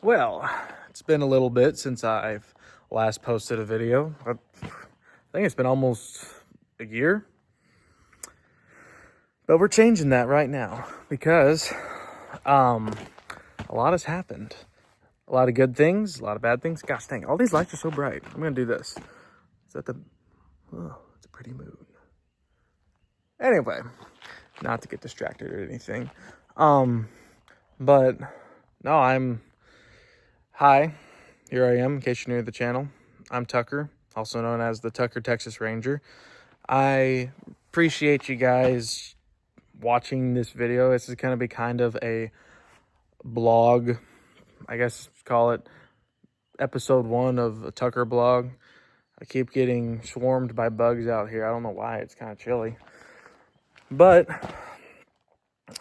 Well, it's been a little bit since I've last posted a video. I think it's been almost a year. But we're changing that right now because a lot has happened. A lot of good things, a lot of bad things. Gosh dang, all these lights are so bright. I'm going to do this. Is that the... Oh, it's a pretty moon. Anyway, not to get distracted or anything. But no, Hi, here I am, in case you're new to the channel. I'm Tucker, also known as the Tucker Texas Ranger. I appreciate you guys watching this video. This is going to be kind of a blog, I guess call it episode 1 of a Tucker blog. I keep getting swarmed by bugs out here. I don't know why, it's kind of chilly. But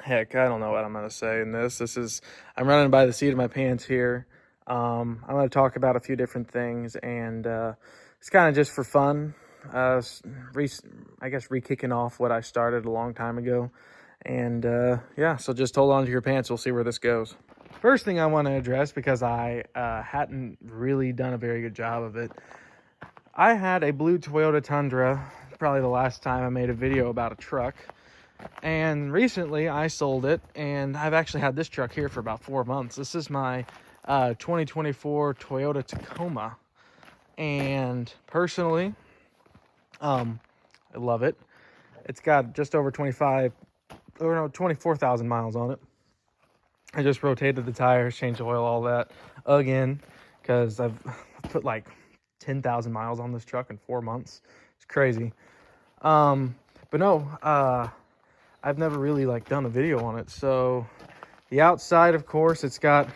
heck, I don't know what I'm going to say in this. I'm running by the seat of my pants here. I'm going to talk about a few different things, and it's kind of just for fun. I guess re-kicking off what I started a long time ago. And yeah, so just hold on to your pants. We'll see where this goes. First thing I want to address, because I hadn't really done a very good job of it. I had a blue Toyota Tundra, probably the last time I made a video about a truck. And recently I sold it, and I've actually had this truck here for about 4 months. This is my 2024 Toyota Tacoma, and personally I love it. It's got just over 24,000 miles on it. I just rotated the tires, changed oil, all that again, because I've put like 10,000 miles on this truck in 4 months. It's crazy. But no, I've never really done a video on it. So the outside, of course, it's got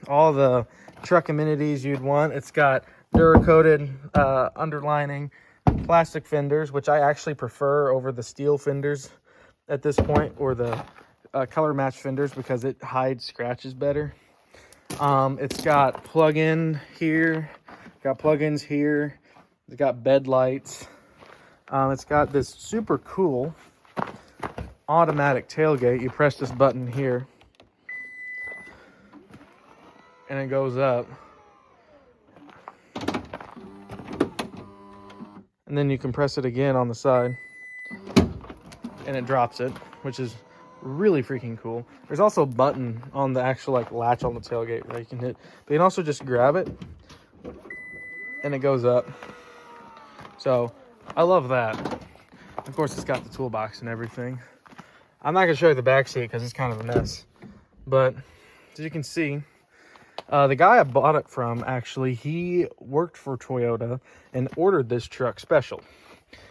all the truck amenities you'd want. It's got Duracoated underlining, plastic fenders, which I actually prefer over the steel fenders at this point, or the color match fenders, because it hides scratches better. It's got plug-in here, got plug-ins here. It's got bed lights. It's got this super cool automatic tailgate. You press this button here and it goes up, and then you can press it again on the side and it drops it, which is really freaking cool. There's also a button on the actual latch on the tailgate that you can hit, but you can also just grab it and it goes up. So I love that. Of course, it's got the toolbox and everything. I'm not gonna show you the back seat because it's kind of a mess, but as you can see, the guy I bought it from, actually, he worked for Toyota and ordered this truck special.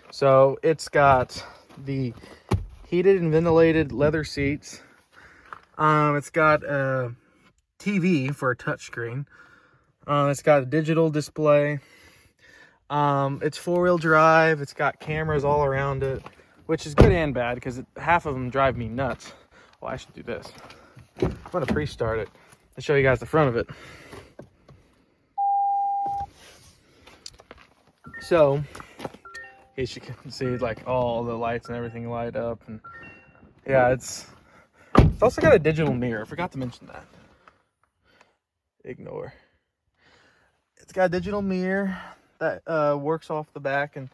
So it's got the heated and ventilated leather seats. It's got a TV for a touchscreen. It's got a digital display. It's 4-wheel drive. It's got cameras all around it, which is good and bad because half of them drive me nuts. Well, I should do this. I'm going to pre-start it and show you guys the front of it. So, in case you can see, all the lights and everything light up, and yeah, it's also got a digital mirror. I forgot to mention that. Ignore. It's got a digital mirror that works off the back, and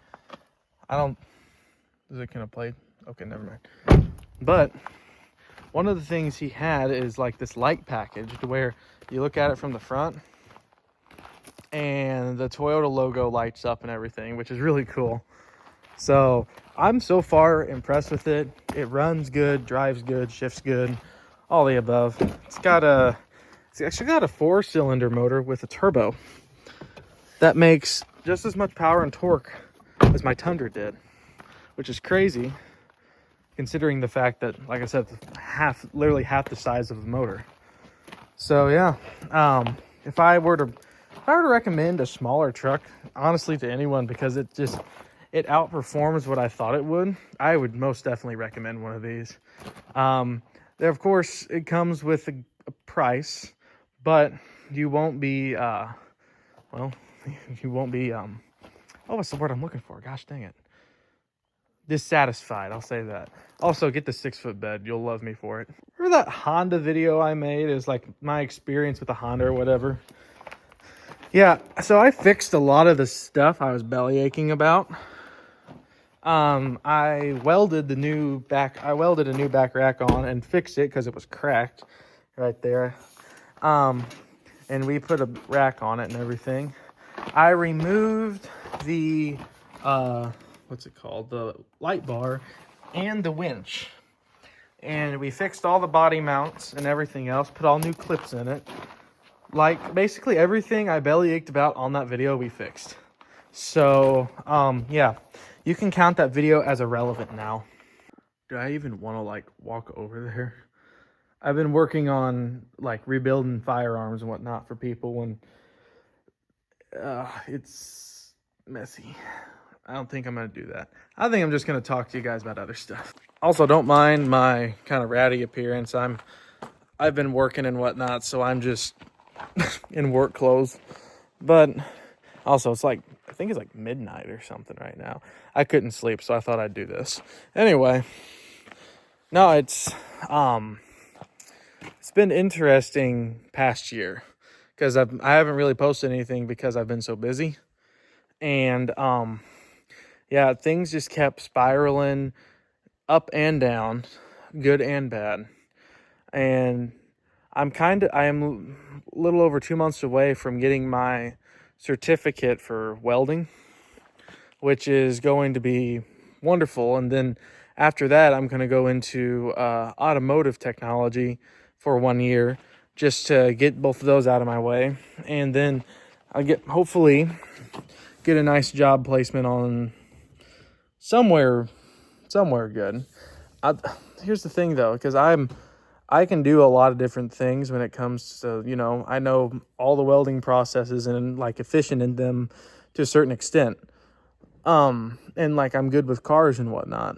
is it gonna play? Okay, never mind. But one of the things he had is this light package, to where you look at it from the front and the Toyota logo lights up and everything, which is really cool. So I'm so far impressed with it. It runs good, drives good, shifts good, all the above. It's actually got a 4-cylinder motor with a turbo that makes just as much power and torque as my Tundra did, which is crazy considering the fact that, like I said, literally half the size of the motor. So yeah, if I were to recommend a smaller truck, honestly, to anyone, because it outperforms what I thought it would, I would most definitely recommend one of these. There, of course, it comes with a price, but you won't be, you won't be, oh, what's the word I'm looking for? Gosh dang it. dissatisfied. I'll say that. Also, get the 6-foot bed. You'll love me for it. Remember that Honda video I made? Is like my experience with the Honda or whatever. Yeah, so I fixed a lot of the stuff I was belly aching about. I welded a new back rack on and fixed it because it was cracked right there. And we put a rack on it and everything. I removed the what's it called? The light bar and the winch. And we fixed all the body mounts and everything else, put all new clips in it. Like, basically everything I belly ached about on that video, we fixed. So, yeah, you can count that video as irrelevant now. Do I even want to, like, walk over there? I've been working on, like, rebuilding firearms and whatnot for people when it's messy. I don't think I'm going to do that. I think I'm just going to talk to you guys about other stuff. Also, don't mind my kind of ratty appearance. I've been working and whatnot, so I'm just in work clothes. But also, I think it's like midnight or something right now. I couldn't sleep, so I thought I'd do this. Anyway, no, it's been interesting past year because I haven't really posted anything because I've been so busy. And yeah, things just kept spiraling up and down, good and bad. And I am a little over 2 months away from getting my certificate for welding, which is going to be wonderful. And then after that, I'm going to go into automotive technology for 1 year just to get both of those out of my way. And then I'll hopefully get a nice job placement on somewhere good. Here's the thing though, because I can do a lot of different things when it comes to, I know all the welding processes and like efficient in them to a certain extent. And like I'm good with cars and whatnot.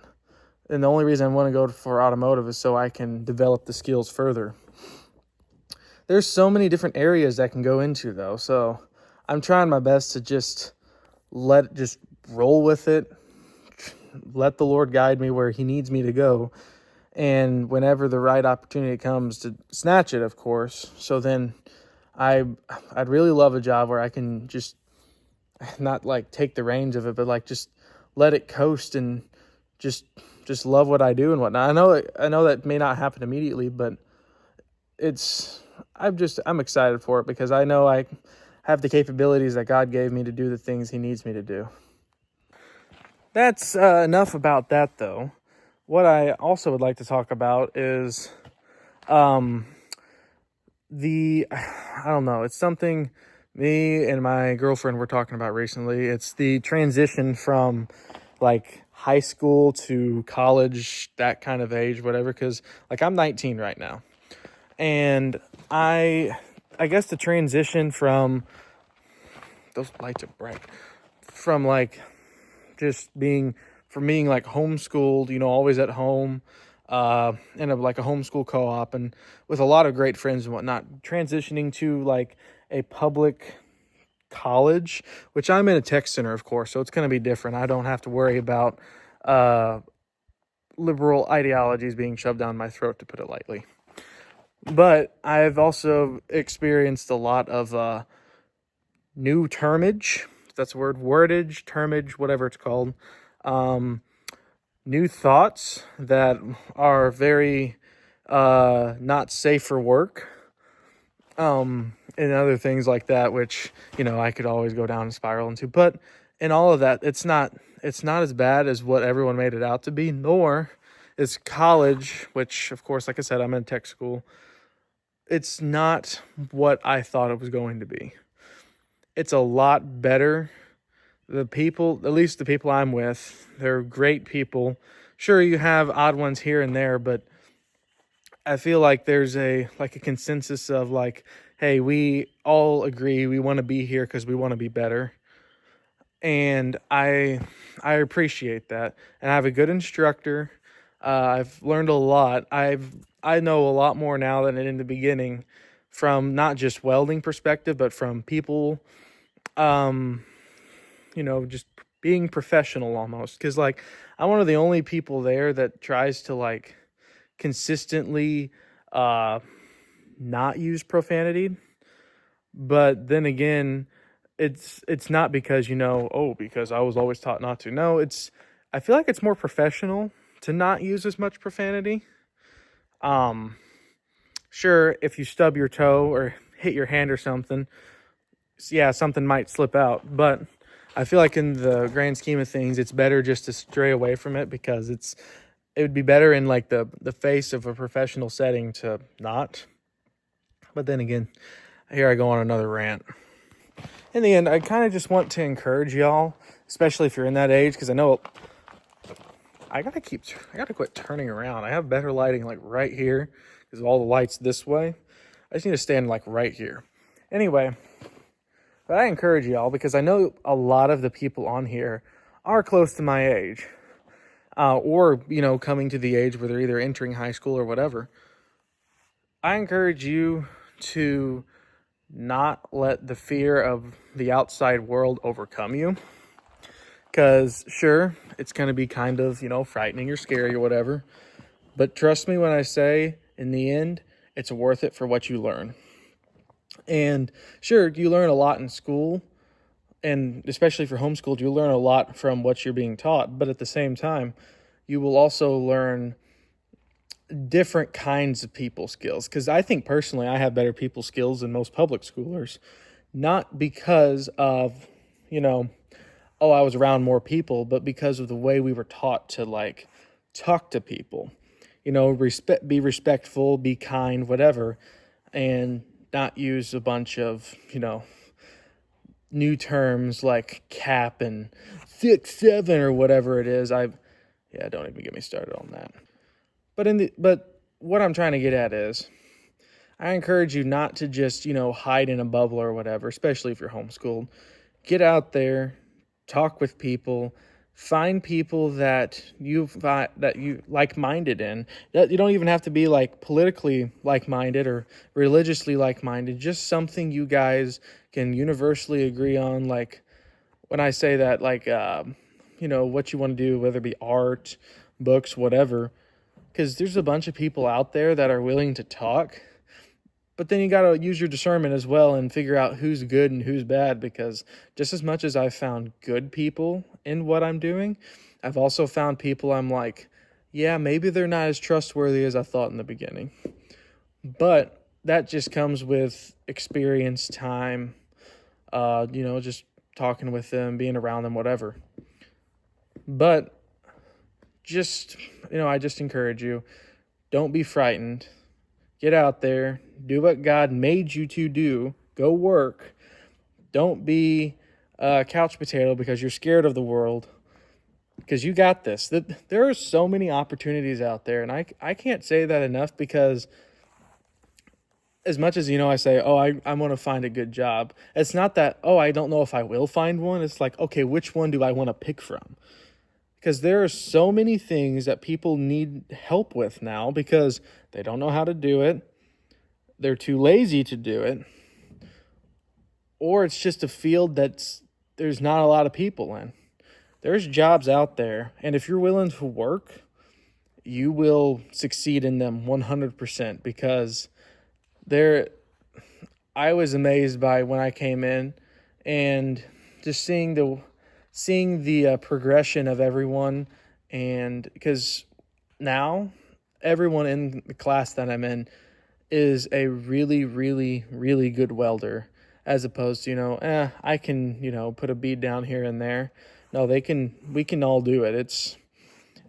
And the only reason I want to go for automotive is so I can develop the skills further. There's so many different areas that can go into though. So I'm trying my best to just roll with it. Let the Lord guide me where he needs me to go. And whenever the right opportunity comes, to snatch it, of course. So then I'd really love a job where I can just not like take the reins of it, but like just let it coast and just love what I do and whatnot. I know that may not happen immediately, but I'm excited for it because I know I have the capabilities that God gave me to do the things he needs me to do. That's enough about that though. What I also would like to talk about is I don't know, it's something me and my girlfriend were talking about recently. It's the transition from like high school to college, that kind of age, whatever, because like I'm 19 right now. And I guess the transition from those lights are bright, from like just being like homeschooled, always at home, in like a homeschool co-op and with a lot of great friends and whatnot, transitioning to like a public college, which I'm in a tech center, of course, so it's going to be different. I don't have to worry about liberal ideologies being shoved down my throat, to put it lightly. But I've also experienced a lot of new termage. That's a word, wordage, termage, whatever it's called. New thoughts that are very not safe for work. And other things like that, which, I could always go down and spiral into. But in all of that, it's not as bad as what everyone made it out to be, nor is college, which, of course, like I said, I'm in tech school. It's not what I thought it was going to be. It's a lot better. The people, at least the people I'm with, they're great people. Sure, you have odd ones here and there, but I feel like there's a consensus of like, hey, we all agree we want to be here because we want to be better. And I appreciate that. And I have a good instructor. I've learned a lot. I know a lot more now than in the beginning, from not just welding perspective, but from people, just being professional almost. Because, like, I'm one of the only people there that tries to, like, consistently not use profanity. But then again, it's not because, because I was always taught not to. No, I feel like it's more professional to not use as much profanity. Sure, if you stub your toe or hit your hand or something, yeah, something might slip out. But I feel like in the grand scheme of things, it's better just to stray away from it, because it would be better in like the face of a professional setting to not. But then again, here I go on another rant. In the end, I kind of just want to encourage y'all, especially if you're in that age, because I know I gotta quit turning around. I have better lighting like right here because all the lights this way. I just need to stand like right here. Anyway, but I encourage y'all, because I know a lot of the people on here are close to my age, or coming to the age where they're either entering high school or whatever. I encourage you to not let the fear of the outside world overcome you. Because sure, it's going to be kind of, frightening or scary or whatever. But trust me when I say, in the end, it's worth it for what you learn. And sure, you learn a lot in school. And especially if you're homeschooled, you learn a lot from what you're being taught. But at the same time, you will also learn different kinds of people skills. Because I think personally, I have better people skills than most public schoolers. Not because of, I was around more people, but because of the way we were taught to like talk to people, be respectful, be kind, whatever, and not use a bunch of, new terms like cap and 6'7" or whatever it is. Don't even get me started on that. But what I'm trying to get at is, I encourage you not to just, hide in a bubble or whatever, especially if you're homeschooled. Get out there, talk with people, find people that you like-minded in. That you don't even have to be like politically like-minded or religiously like-minded, just something you guys can universally agree on. Like when I say that, like what you want to do, whether it be art, books, whatever, because there's a bunch of people out there that are willing to talk. But then you got to use your discernment as well and figure out who's good and who's bad, because just as much as I've found good people in what I'm doing, I've also found people I'm like, yeah, maybe they're not as trustworthy as I thought in the beginning. But that just comes with experience, time, just talking with them, being around them, whatever. But just, I just encourage you, don't be frightened. Get out there, do what God made you to do, go work. Don't be a couch potato because you're scared of the world, because you got this. There are so many opportunities out there, and I can't say that enough, because as much as, I say, I want to find a good job, it's not that, I don't know if I will find one. It's like, okay, which one do I want to pick from? Because there are so many things that people need help with now because they don't know how to do it. They're too lazy to do it. Or it's just a field there's not a lot of people in. There's jobs out there, and if you're willing to work, you will succeed in them 100%, because I was amazed by when I came in and just seeing the progression of everyone. And because now everyone in the class that I'm in is a really, really, really good welder, as opposed to, I can, put a bead down here and there. No, we can all do it.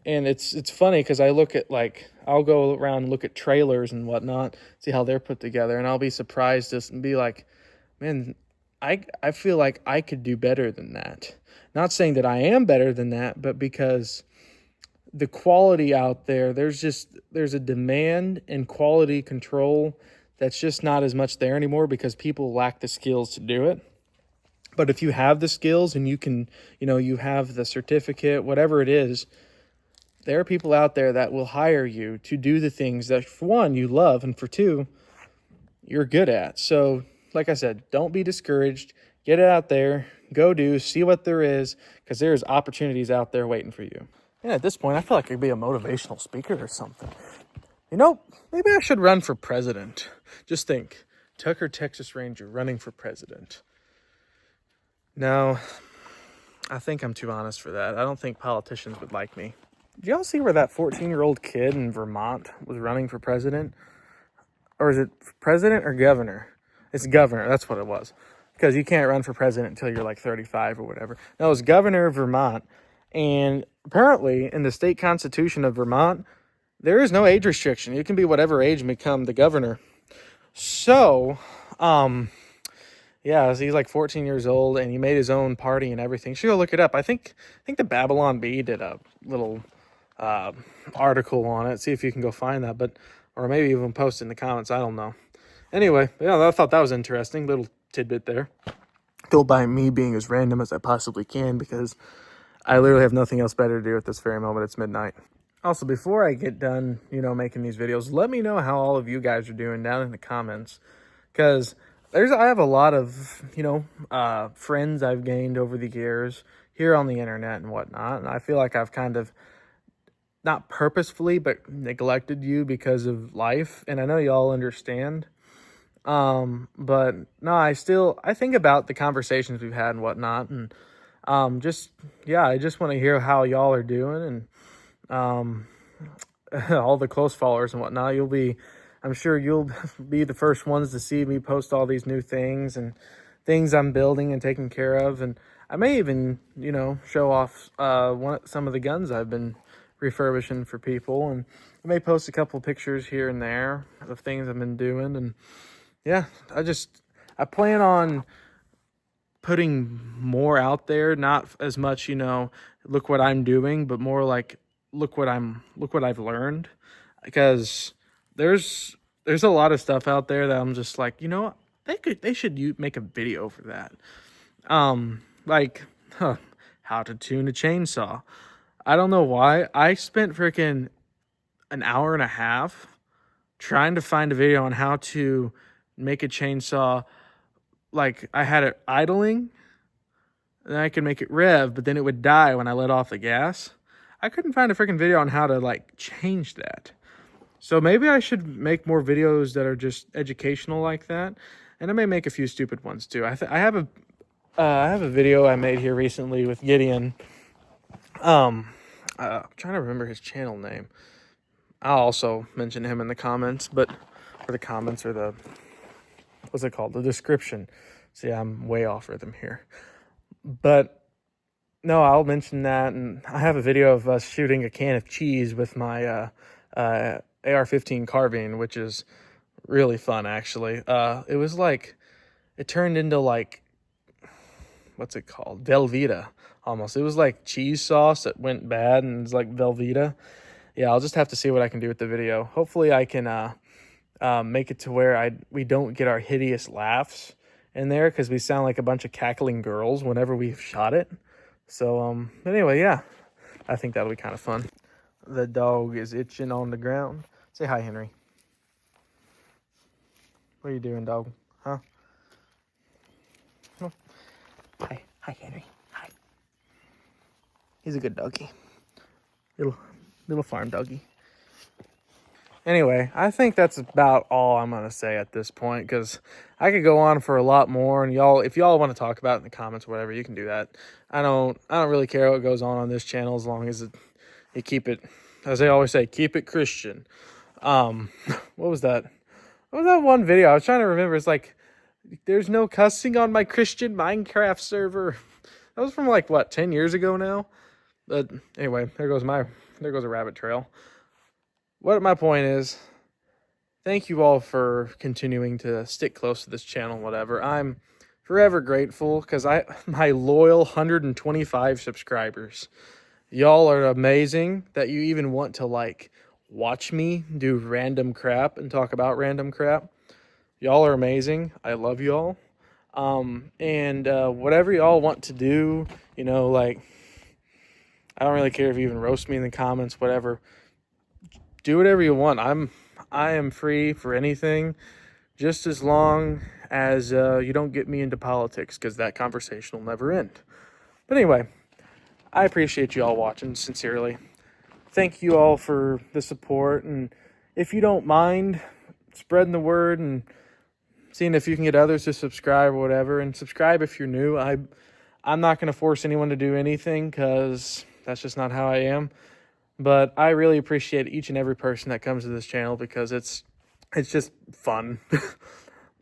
It's funny because I look at, like, I'll go around and look at trailers and whatnot, see how they're put together, and I'll be surprised and be like, man, I feel like I could do better than that. Not saying that I am better than that, but because the quality out there, there's a demand and quality control that's just not as much there anymore, because people lack the skills to do it. But if you have the skills and you can, you have the certificate, whatever it is, there are people out there that will hire you to do the things that, for one, you love, and for two, you're good at. So, like I said, don't be discouraged. Get out there, Go do, see what there is, because there's opportunities out there waiting for you. And at this point, I feel like I could be a motivational speaker or something. You know, maybe I should run for president. Just think, Tucker, Texas Ranger, running for president. No, I think I'm too honest for that. I don't think politicians would like me. Did y'all see where that 14-year-old kid in Vermont was running for president? Or is it president or governor? It's governor. That's what it was. Because you can't run for president until you're like 35 or whatever. No, it was governor of Vermont. And apparently, in the state constitution of Vermont, there is no age restriction. You can be whatever age and become the governor. So, yeah, so he's like 14 years old, and he made his own party and everything. You should go look it up. I think the Babylon Bee did a little article on it. See if you can go find that, or maybe even post it in the comments. I don't know. Anyway, yeah, I thought that was interesting. Little tidbit there. Go by me being as random as I possibly can because I literally have nothing else better to do at this very moment. It's midnight. Also, before I get done, making these videos, let me know how all of you guys are doing down in the comments. Because I have a lot of, friends I've gained over the years here on the internet and whatnot. And I feel like I've kind of, not purposefully, but neglected you because of life. And I know y'all understand. But no, I think about the conversations we've had and whatnot. And I just want to hear how y'all are doing. And all the close followers and whatnot, I'm sure you'll be the first ones to see me post all these new things and things I'm building and taking care of. And I may even, show off some of the guns I've been refurbishing for people. And I may post a couple pictures here and there of things I've been doing. And yeah, I plan on putting more out there, not as much, look what I'm doing, but more like, look what I've learned, because there's a lot of stuff out there that I'm just like, they should make a video for that. How to tune a chainsaw. I don't know why. I spent freaking an hour and a half trying to find a video on how to make a chainsaw. Like, I had it idling, and I could make it rev, but then it would die when I let off the gas. I couldn't find a freaking video on how to, change that. So maybe I should make more videos that are just educational like that. And I may make a few stupid ones, too. I have a video I made here recently with Gideon. I'm trying to remember his channel name. I'll also mention him in the comments, what's it called? The description. See, I'm way off rhythm here. But no, I'll mention that. And I have a video of us shooting a can of cheese with my AR-15 carbine, which is really fun, actually. It turned into what's it called? Velveeta, almost. It was like cheese sauce that went bad, and it's like Velveeta. Yeah, I'll just have to see what I can do with the video. Hopefully I can make it to where we don't get our hideous laughs in there, because we sound like a bunch of cackling girls whenever we've shot it. So, anyway, yeah, I think that'll be kind of fun. The dog is itching on the ground. Say hi, Henry. What are you doing, dog? Huh? Oh. Hi, Henry. Hi. He's a good doggy. Little farm doggy. Anyway, I think that's about all I'm gonna say at this point, because I could go on for a lot more, and if y'all want to talk about it in the comments or whatever, you can do that. I don't really care what goes on this channel, as long as you keep it, as they always say, keep it Christian. What was that? What was that one video? I was trying to remember. It's like, there's no cussing on my Christian Minecraft server. That was from 10 years ago now. But anyway, there goes a rabbit trail. What my point is, thank you all for continuing to stick close to this channel, whatever. I'm forever grateful, because my loyal 125 subscribers. Y'all are amazing that you even want to watch me do random crap and talk about random crap. Y'all are amazing. I love y'all. And whatever y'all want to do, I don't really care if you even roast me in the comments, whatever. Do whatever you want. I am free for anything. just as long as you don't get me into politics, because that conversation will never end. But anyway, I appreciate you all watching, sincerely. Thank you all for the support, and if you don't mind spreading the word and seeing if you can get others to subscribe or whatever, and subscribe if you're new. I'm not going to force anyone to do anything, because that's just not how I am. But I really appreciate each and every person that comes to this channel, because it's just fun.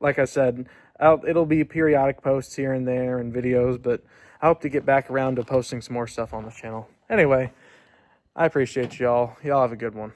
Like I said, it'll be periodic posts here and there and videos, but I hope to get back around to posting some more stuff on the channel. Anyway, I appreciate y'all. Y'all have a good one.